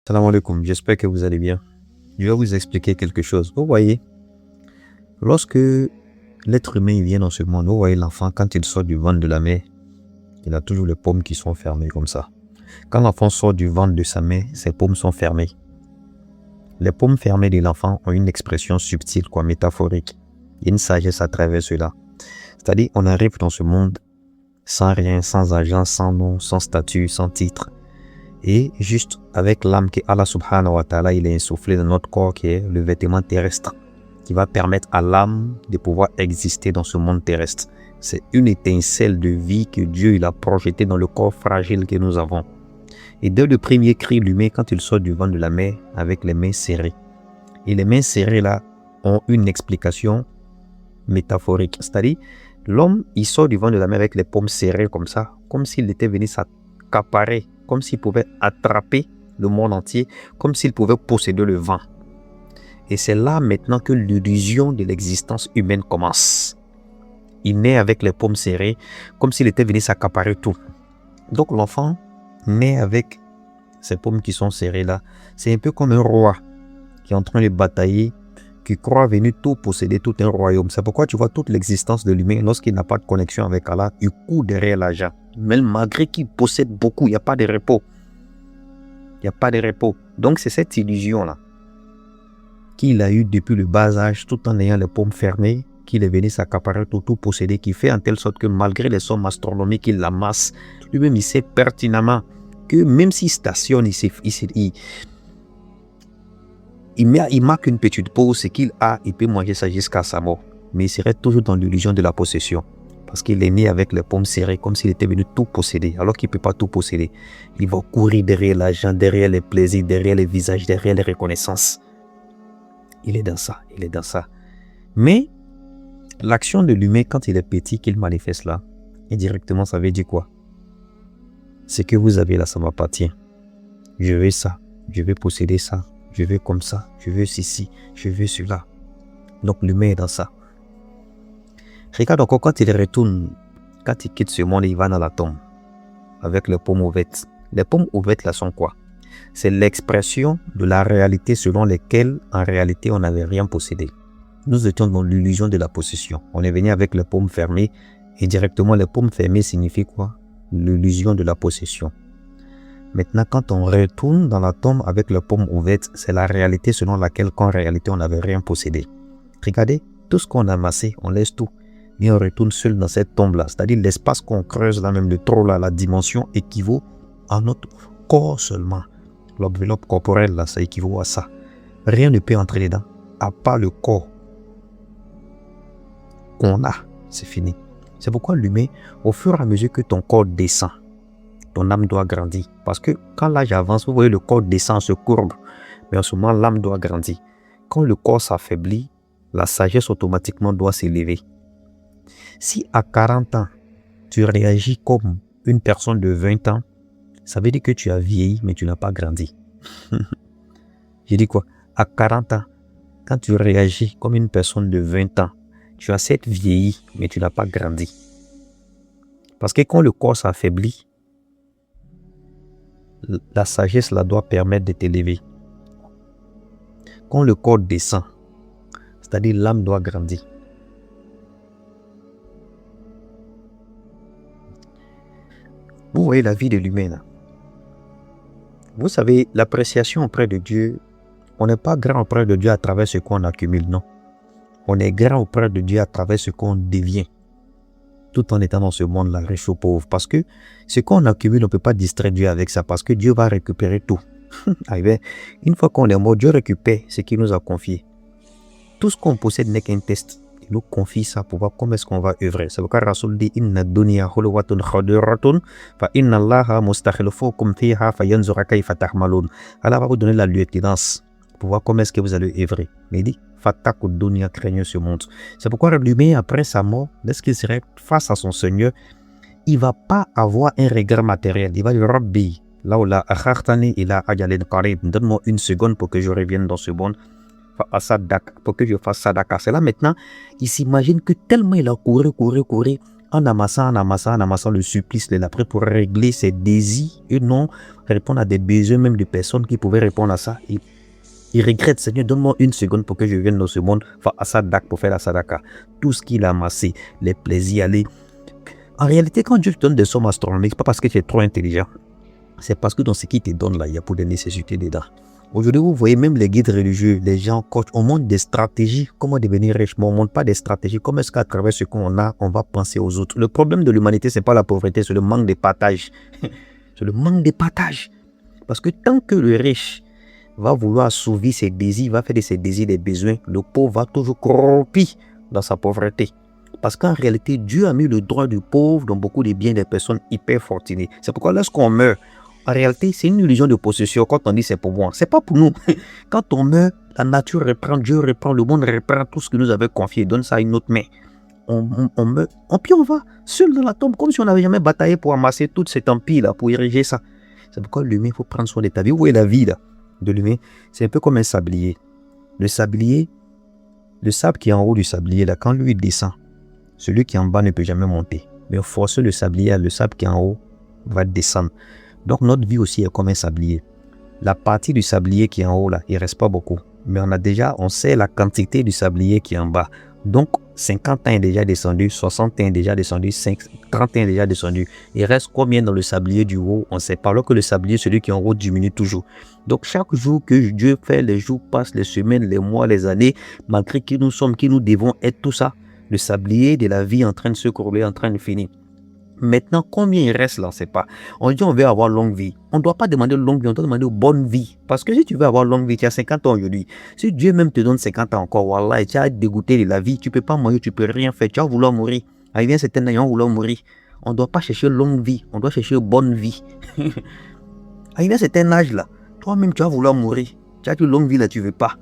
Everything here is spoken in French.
Salam alaikum, j'espère que vous allez bien. Je vais vous expliquer quelque chose. Vous voyez, lorsque l'être humain vient dans ce monde, vous voyez l'enfant, quand il sort du ventre de la mère, il a toujours les paumes qui sont fermées comme ça. Quand l'enfant sort du ventre de sa mère, ses paumes sont fermées. Les paumes fermées de l'enfant ont une expression subtile, métaphorique. Il y a une sagesse à travers cela. C'est-à-dire, on arrive dans ce monde sans rien, sans argent, sans nom, sans statut, sans titre. Et juste avec l'âme que Allah subhanahu wa ta'ala il a insufflé dans notre corps qui est le vêtement terrestre qui va permettre à l'âme de pouvoir exister dans ce monde terrestre. C'est une étincelle de vie que Dieu il a projetée dans le corps fragile que nous avons. Et dès le premier cri, l'humain, quand il sort du ventre de la mère avec les mains serrées. Et les mains serrées là ont une explication métaphorique. C'est-à-dire, l'homme il sort du ventre de la mère avec les paumes serrées comme ça, comme s'il était venu s'accaparer, comme s'il pouvait attraper le monde entier, comme s'il pouvait posséder le vent. Et c'est là maintenant que l'illusion de l'existence humaine commence. Il naît avec les paumes serrées, comme s'il était venu s'accaparer tout. Donc l'enfant naît avec ces paumes qui sont serrées là. C'est un peu comme un roi qui est en train de batailler, qui croit venir tout posséder, tout un royaume. C'est pourquoi tu vois toute l'existence de l'humain, lorsqu'il n'a pas de connexion avec Allah, il court derrière l'argent. Même malgré qu'il possède beaucoup, il n'y a pas de repos. Il n'y a pas de repos. Donc c'est cette illusion-là qu'il a eu depuis le bas âge, tout en ayant les paumes fermées, qu'il est venu s'accaparer tout posséder, qui fait en telle sorte que malgré les sommes astronomiques qu'il amasse, lui-même il sait pertinemment que même s'il stationne, il marque une petite pause, c'est qu'il a, il peut manger ça jusqu'à sa mort. Mais il serait toujours dans l'illusion de la possession. Parce qu'il est né avec les paumes serrées, comme s'il était venu tout posséder, alors qu'il ne peut pas tout posséder. Il va courir derrière l'argent, derrière les plaisirs, derrière les visages, derrière les reconnaissances. Il est dans ça, il est dans ça. Mais l'action de l'humain, quand il est petit, qu'il manifeste là, indirectement, ça veut dire quoi? Ce que vous avez là, ça m'appartient. Je veux ça, je veux posséder ça, je veux comme ça, je veux ceci, je veux cela. Donc l'humain est dans ça. Regarde encore quand il retourne, quand il quitte ce monde, il va dans la tombe avec les paumes ouvertes. Les paumes ouvertes là sont quoi? C'est l'expression de la réalité selon laquelle en réalité on n'avait rien possédé. Nous étions dans l'illusion de la possession. On est venu avec les paumes fermées et directement les paumes fermées signifient quoi? L'illusion de la possession. Maintenant quand on retourne dans la tombe avec les paumes ouvertes, c'est la réalité selon laquelle qu'en réalité on n'avait rien possédé. Regardez, tout ce qu'on a amassé, on laisse tout. Et on retourne seul dans cette tombe-là. C'est-à-dire l'espace qu'on creuse là, même le trou là, la dimension équivaut à notre corps seulement. L'enveloppe corporelle là, ça équivaut à ça. Rien ne peut entrer dedans, à part le corps qu'on a. C'est fini. C'est pourquoi l'humain, au fur et à mesure que ton corps descend, ton âme doit grandir. Parce que quand l'âge avance, vous voyez le corps descend, se courbe. Mais en ce moment, l'âme doit grandir. Quand le corps s'affaiblit, la sagesse automatiquement doit s'élever. Si à 40 ans, tu réagis comme une personne de 20 ans, ça veut dire que tu as vieilli, mais tu n'as pas grandi. J'ai dit quoi? À 40 ans, quand tu réagis comme une personne de 20 ans, tu as certes vieilli, mais tu n'as pas grandi. Parce que quand le corps s'affaiblit, la sagesse là doit permettre de t'élever. Quand le corps descend, c'est-à-dire l'âme doit grandir. Vous voyez la vie de l'humain là. Vous savez, l'appréciation auprès de Dieu, on n'est pas grand auprès de Dieu à travers ce qu'on accumule, non. On est grand auprès de Dieu à travers ce qu'on devient. Tout en étant dans ce monde-là, riche ou pauvre. Parce que ce qu'on accumule, on ne peut pas distraire Dieu avec ça. Parce que Dieu va récupérer tout. Une fois qu'on est mort, Dieu récupère ce qu'il nous a confié. Tout ce qu'on possède n'est qu'un test. Il nous confie ça pour voir comment est-ce qu'on va œuvrer. C'est pourquoi Rasoul dit Inna dunya hulwatun khadiratun fa inna allaha mustakhlifukum fiha fa yanzura kayfa ta'malun. Allah va vous donner la lieutenance pour voir comment est-ce que vous allez œuvrer. Mais il dit Fattaku dunya, craignez ce monde. C'est pourquoi l'humain après sa mort, lorsqu'il serait face à son Seigneur, il ne va pas avoir un regret matériel. Il va dire Rabbi, laula akhartani ila ajalin qarib. Donne-moi une seconde pour que je revienne dans ce monde. Pour que je fasse sadaka. C'est là maintenant, il s'imagine que tellement il a couru, en amassant le supplice de l'après pour régler ses désirs et non répondre à des besoins même de personnes qui pouvaient répondre à ça. Il regrette, Seigneur, donne-moi une seconde pour que je vienne dans ce monde, à Sadak pour faire la Sadaka. Tout ce qu'il a amassé, les plaisirs, En réalité, quand Dieu te donne des sommes astronomiques, pas parce que tu es trop intelligent, c'est parce que dans ce qu'il te donne là, il y a pour des nécessités dedans. Aujourd'hui, vous voyez même les guides religieux, les gens coachent, on montre des stratégies, comment devenir riche, mais on ne montre pas des stratégies, comment est-ce qu'à travers ce qu'on a, on va penser aux autres. Le problème de l'humanité, ce n'est pas la pauvreté, c'est le manque de partage. C'est le manque de partage. Parce que tant que le riche va vouloir assouvir ses désirs, va faire de ses désirs des besoins, le pauvre va toujours corrompu dans sa pauvreté. Parce qu'en réalité, Dieu a mis le droit du pauvre dans beaucoup de biens des personnes hyper fortunées. C'est pourquoi lorsqu'on meurt, en réalité, c'est une illusion de possession quand on dit c'est pour moi. C'est pas pour nous. Quand on meurt, la nature reprend, Dieu reprend, le monde reprend tout ce que nous avait confié, donne ça à une autre main. On meurt, puis on va seul dans la tombe, comme si on n'avait jamais bataillé pour amasser tout cet empire-là, pour ériger ça. C'est pourquoi l'humain, il faut prendre soin de ta vie. Où est la vie là, de l'humain? C'est un peu comme un sablier. Le sablier, le sable qui est en haut du sablier, là, quand lui descend, celui qui est en bas ne peut jamais monter. Mais forcer le sablier, le sable qui est en haut va descendre. Donc notre vie aussi est comme un sablier. La partie du sablier qui est en haut là, il ne reste pas beaucoup. Mais on sait la quantité du sablier qui est en bas. Donc 50 ans est déjà descendu, 60 ans est déjà descendu, 30 ans est déjà descendu. Il reste combien dans le sablier du haut? On ne sait pas. Alors que le sablier, celui qui est en haut, diminue toujours. Donc chaque jour que Dieu fait, les jours passent, les semaines, les mois, les années, malgré qui nous sommes, qui nous devons être, tout ça, le sablier de la vie est en train de se courber, en train de finir. Maintenant, combien il reste là, on ne sait pas. On dit on veut avoir longue vie. On ne doit pas demander longue vie, on doit demander bonne vie. Parce que si tu veux avoir longue vie, tu as 50 ans aujourd'hui. Si Dieu même te donne 50 ans encore, voilà, et tu as dégoûté de la vie, tu ne peux pas manger, tu ne peux rien faire, tu vas vouloir mourir. Arrivé à un certain âge, on va vouloir mourir. On ne doit pas chercher longue vie, on doit chercher bonne vie. Arrivé à un certain âge là, toi-même tu vas vouloir mourir. Tu as une longue vie là, tu ne veux pas.